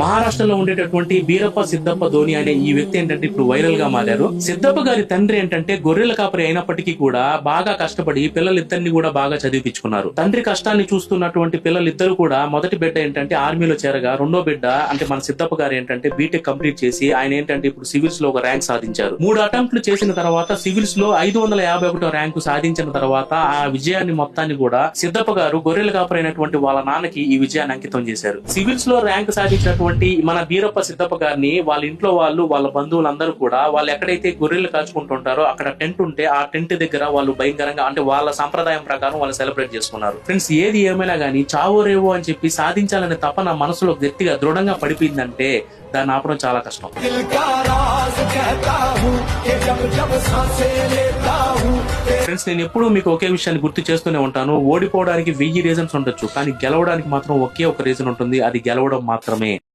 మహారాష్ట్రలో ఉండేటటువంటి బీరప్ప సిద్దప్ప ధోని అనే ఈ వ్యక్తి ఏంటంటే ఇప్పుడు వైరల్ గా మారారు. సిద్దప్ప గారి తండ్రి ఏంటంటే గొర్రెల కాపరి అయినప్పటికీ కూడా బాగా కష్టపడి పిల్లలిద్దరిని కూడా బాగా చదివించుకున్నారు. తండ్రి కష్టాన్ని చూస్తున్నటువంటి పిల్లలిద్దరు కూడా మొదటి బిడ్డ ఏంటంటే ఆర్మీలో చేరగా, రెండో బిడ్డ అంటే మన సిద్దప్ప గారు ఏంటంటే బీటెక్ కంప్లీట్ చేసి ఆయన ఏంటంటే ఇప్పుడు సివిల్స్ లో ఒక ర్యాంక్ సాధించారు. 3 అటెంప్ట్లు చేసిన తర్వాత సివిల్స్ లో 551 ర్యాంకు సాధించిన తర్వాత ఆ విజయాన్ని మొత్తాన్ని కూడా సిద్దప్ప గారు గొర్రెల కాపరి అయినటువంటి వాళ్ళ నాన్నకి ఈ విజయాన్ని అంకితం చేశారు. సివిల్స్ లో ర్యాంక్ సాధించినటువంటి మన బీరప్ప సిద్దప్ప గారిని వాళ్ళ ఇంట్లో వాళ్ళు, వాళ్ళ బంధువులందరూ కూడా వాళ్ళు ఎక్కడైతే గొర్రెలు కాచుకుంటుంటారో అక్కడ టెంట్ ఉంటే ఆ టెంట్ దగ్గర వాళ్ళు భయంకరంగా అంటే వాళ్ళ సంప్రదాయం ప్రకారం వాళ్ళు సెలబ్రేట్ చేసుకున్నారు. ఫ్రెండ్స్, ఏది ఏమైనా గానీ చావో రేవో అని చెప్పి సాధించాలనే తపన మనసులో గట్టిగా దృఢంగా పడిపోయిందంటే దాన్ని ఆపడం చాలా కష్టం. ఫ్రెండ్స్, నేను ఎప్పుడూ మీకు ఒకే విషయాన్ని గుర్తు చేస్తూనే ఉంటాను. ఓడిపోవడానికి 1000 రీజన్స్ ఉండొచ్చు, కానీ గెలవడానికి మాత్రం ఒకే ఒక రీజన్ ఉంటుంది, అది గెలవడం మాత్రమే.